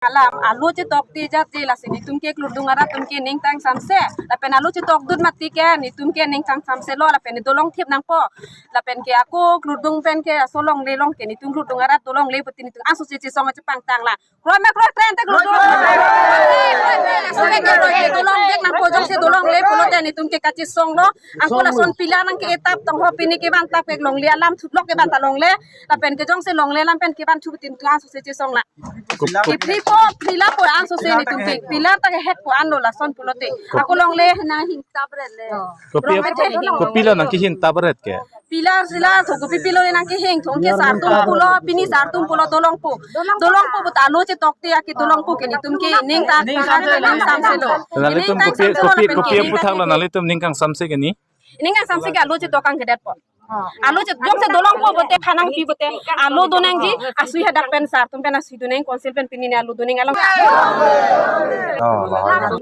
alam alu ci tok ti jat ti la sini tumke klurdung ara tumke ning tang samse la pen alu ci tok dut mati ke ni tumke ning tang samse lo la pen dolong thip nang po la pen ke aku klurdung pen ke solong le long ke ni tum klurdung ara dolong le pati ni tung asu ci song ci pang tang la kro me kro tren te klurdung so ke ro ke dolong dek nang po jong se dolong le polo te ni tumke ka ci song lo angko la son pila nang ke etap tong ho pini ke ban tap ke long le alam thut lok ke ban ta long le la pen ke jong se long le lam pen ke ban thu tin tung asu ci song la Pila po ang so sini tumpi pila ta het po ano la son pulote ako long le na hing tabret le ko pila nang ki hin tabret ke pila sila to ko pipilo le nang ki hing thong ke sartum pulo pini sartum pulo dolong po butalo che tokte aki dolong po ke ni tumki ning ta ning samse lo nalitum ko pi puthang la nalitum ning kang samse ke ni ning kang samse ke alo che tokang ke det po alo je jom se dolong po bote phanang pi bote alo donang ji asui hadak pen sar tum pen asui donang konsil pen pini ne alo donang alang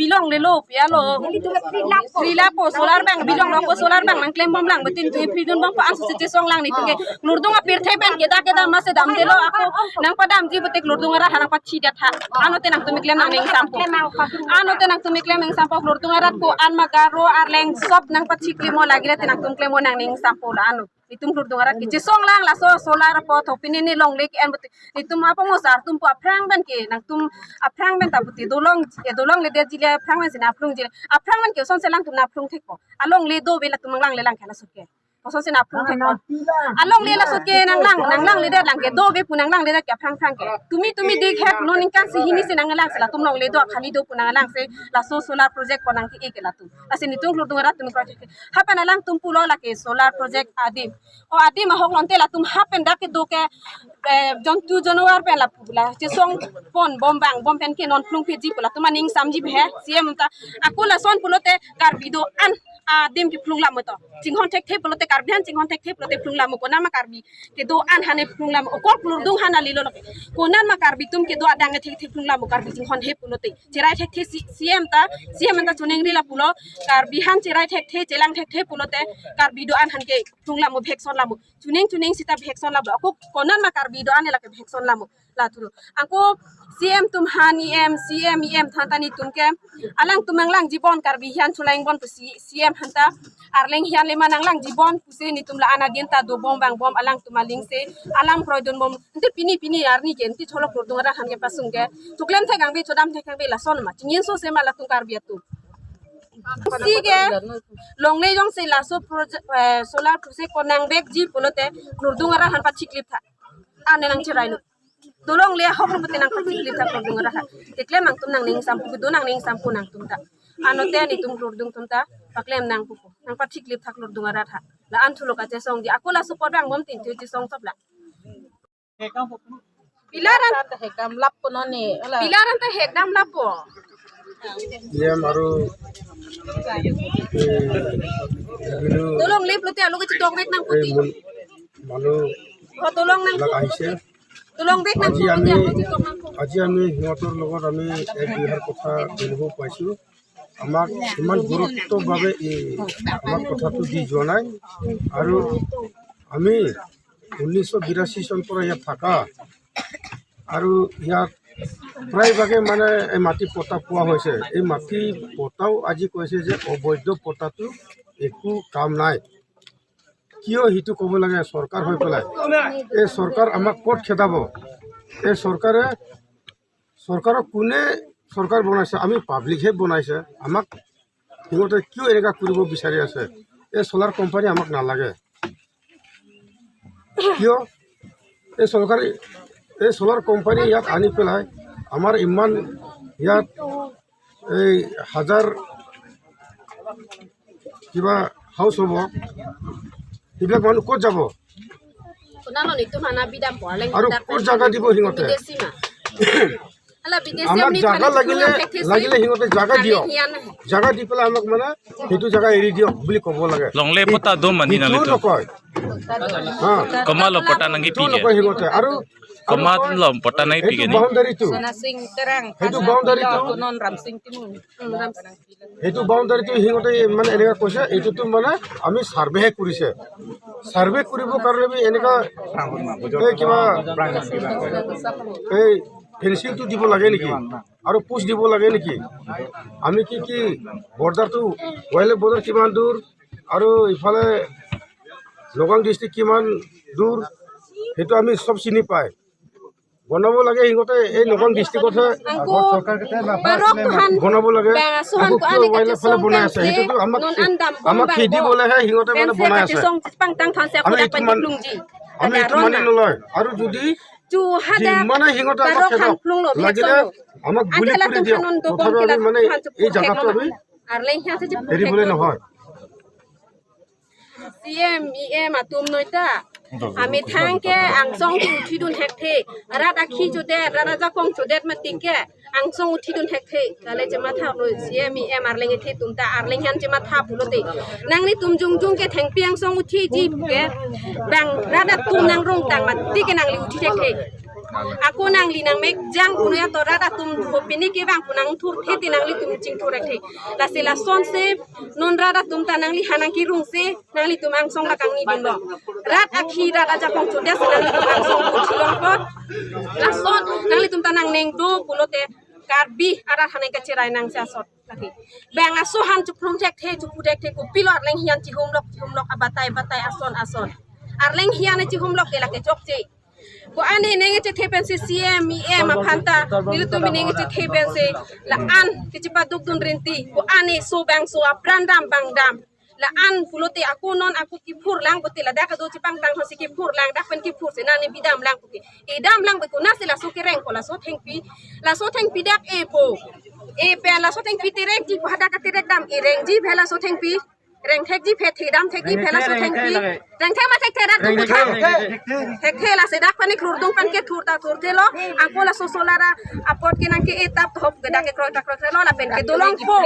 bilong le lo pi alo frila po solar bank bilong lo po solar bank nang claim bom lang betin tu pidun bom pa asu se song lang ni tu ke lurdung apir thai pen keda mas dam de lo aku nang padam ji bote lurdung ara hanang pachi dat ha ano te nang tu claim nang ning sampo ano te nang tu claim nang sampo lurdung ara ko an magaro arleng sop nang pachi claim mo lagi te nang tu claim mo nang ning sampo la itum lurdung ara ki song lang la so solar po thopini ni long lek en buti itum apa mo sar tum po aprang ban ke nang tum aprang ban ta buti dolong le de jile aprang ban sina aprung jile aprang ban ke son se lang tum na aprung thek po along le do bela tum lang le lang khala suke so se na aprung thek po along le la suke nang lang le de lang ke do be punang lang le da ke aprang ke tumi dik het no ning kan si hini se nang lang se la tum long le do khali do punang lang se la so solar project ko nang ki ke la tum asini tum lurdung ara tum project hapan lang tum pulo la ke solar project adim o adim ma hok lonte la tum hapen dak do ke jontu januar pe la pula che song pon bom pen ke non plung piji pula tum ning samji bhe siem ta aku la son pulote kar bido an adim ki plung la moto jinghon tek the pulote kar bian jinghon tek the pulote plung la mo ko na ma kar bi ke do an hane plung la mo ko lurdung hana lilo ko nan ma kar bi tum ke do adang tek plung la mo kar bi jinghon he pulote cherai tek the siem ta chuning ri la pulo kar bi han cherai tek the chelang tek the pulote kar bi do an han ke plung la mo vekson la mo chuning sita vekson la ko konan ma kar bi do an la ke vekson la mo la tu angko CM tum hani CM thantani tum ke alang tumang lang jibon kar bi hian chulaing bon CM hanta arleng hian le manang lang jibon puse ni tum la ana dienta do bom alang tumaling se alang proidon bom nte pini arni ke nti cholok lurdung ara han ke pasung ke tuklem thai gang bi chodam thai gang bi la son ma chingin so se ma la tum kar bi tu sige longle jong se la so project solar project konang bek ji pulote lurdung ara han pa chiklip tha ane nang chirai lu dolong le hok rumput nang pachi klip ta lurdung ara tekle mang tum nang ning sampu do nang ning sampu nang tum ta ano te ni tum lurdung tum ta paklem nang pupu nang pachi klip thak lurdung ara tha la an thulo ka che song di aku la support bang bom tin ti song sop la pilaran ta hekam lap ko no ni pilaran ta hekdam lap po ये मारो tolong le plote alu ke dong bek nang puti मानो tolong nang लगाइছে tolong bek nang puti আজি আমি সিহঁতৰ লগত আমি এক বিহাৰ কথা জানিব পাইছো আমাক ইমান গুৰুত্বভাৱে আমাক কথাটো দি যোৱা নাই আৰু আমি 1982 চনৰ পৰা ইয়াত থাকা আৰু ইয়াত প্ৰায়ভাগে মানে এই মাটি পটা পোৱা হৈছে এই মাটি পটাও আজি কৈছে যে অবৈধ পটাটো একো কাম নাই কিয় হিটো ক'ব লাগে চৰকাৰ হৈ পেলাই এই চৰকাৰ আমাক ক'ত খেদাব এই চৰকাৰক কোনে চৰকাৰ বনাইছে আমি পাব্লিকহে বনাইছে আমাক সিহঁতে কিয় এনেকুৱা কৰিব বিচাৰি আছে এই সোলাৰ কোম্পানী আমাক নালাগে কিয় এই চৰকাৰে এই সোলাৰ কোম্পানী ইয়াত আনি পেলাই আমাৰ ইমান ইয়াত এই হাজাৰ কিবা হাউচ হ'ব এইবিলাক মানুহ ক'ত যাব আৰু ক'ত জাগা দিব সিহঁতে আমাক জাগা লাগিলে সিহঁতে জাগা দিয়ক জাগা দি পেলাই আমাক মানে সেইটো জাগা এৰি দিয়ক বুলি ক'ব লাগে longle pota do mani na lito নকয় komalo pota nangi pige নকয় সিহঁতে আৰু komalo pota nai pige ni বাউণ্ডাৰীটো সেইটো বাউণ্ডাৰীটো সিহঁতে মানে এনেকুৱা কৈছে এইটোতো মানে আমি ছাৰ্ভেহে কৰিছে ছাৰ্ভে কৰিবৰ কাৰণে এনেকুৱা কিবা এই ফেন্সিংটো দিব লাগে নেকি আৰু পোষ্ট দিব লাগে নেকি আমি কি বৰ্ডাৰটো ৱাইল্ড বৰ্ডাৰ কিমান দূৰ আৰু ইফালে নগাঁও ডিষ্ট্ৰিক্ট কিমান দূৰ সেইটো আমি চব চিনি পাই বনাব লাগে সিহঁতে এই নগাঁও ডিষ্ট্ৰিক্টতহে বনাব লাগে ৱাইল্ড ফালে বনাই আছে সেইটোতো আমাক খেদিবলৈহে সিহঁতে মানে বনাই আছে আমি এইটো মানি নলয় আৰু যদি যিমানে সিহঁতে আমাক খেদক লাগিলে আমাক গুলি কৰি দিয়ক তথাপিও আমি মানে এই জাগাটো আমি এৰিবলৈ নহয় CM EM atum noita ami thangke angsong uthidun hekte rada khi jode rada jakong jodet matike angsong uthidun hekte dale jema thalo CM EM arlenge the tumta arleng han jema tha bulote nangni tumjung jung ke thengpi angsong uthi ji ke bang rada tum nang rong tang matike nangli uthi hekte aku nangli nang mek jang punya to rada tum hopini ke bang punang thur the nangli tum jing thur hekte la se la son se non rada tum ta nangli hanang ki rung se nangli tum angsong la kang ni dun lo rat akhi rada jakong jodet nangli tum angsong uthi long pot la son nangli tum ta nang neng do pulote karbi ara hanai ka cirai nang sia sot lagi bang aso han chu prung tek the chu pudek the ko pilot leng hian chi homlok abatai batai ason arleng hian chi homlok ke la ke chok che ko ane nenge che thepen se CM EM phanta nilu to minenge che thepen se la an ke chi paduk dun renti ko ane so bang so aprandam bang dam la an pulote aku non aku ki phur lang bote la da ka do chi pang tang hosi ki phur lang da pen ki phur se na ne bidam lang ko e dam lang ko na se la so ke reng ko la so thengpi dak e po e pe la so thengpi tirek ji hada ka tirek dam e reng ji phela so thengpi reng thek ji phe thi dam thek ji phela so thengpi reng thek ma thek rak thek la se dak pani khur dung pan ke thur te lo aku la so solara apot ke nang ke etap thop ke dak ke kroi lo la pen ke dolong po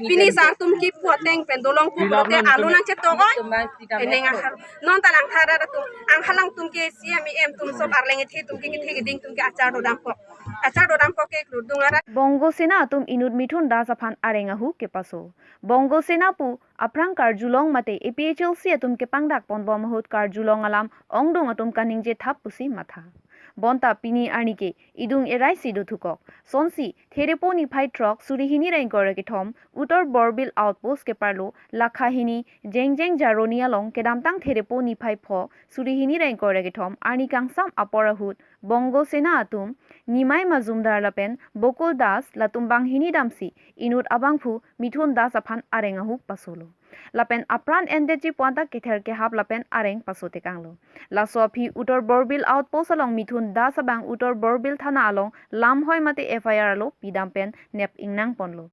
pini sar tum ki poteng pen dolong po te alu nang che to oi eneng ahal non ta nang thara tum ang halang tum ke CMEM tum so arlenge the tum ke ding tum ke achar do dam ko ke khur dung ara Bongo Sena atum inut mithun da safan arengahu ke paso Bongo Sena pu aprang karjulong mate APHLC atum ke pangdak ponbo mahut karjulong alam ongdong atum kaning je thap pusi matha bonta pini anike idung erai sidu thukok sonsi thereponi phai truck surihini rain gore ke thom utor borbil outpost ke parlo lakhahini jengjeng jaronia long ke damtang thereponi phai pho surihini rain gore ke thom ani kangsam aporahut Bongo Sena atum nimai mazumdar lapen bokol das latumbang hini damsi inut abangphu mithun das aphan arengahu pasolo lapen apran endeji poanta kether ke hap lapen areng pasote kanglo la sofi utor borbil outpost along mithun das abang utor borbil thana along lam hoy mate FIR lo pidam pen nep ingnang ponlo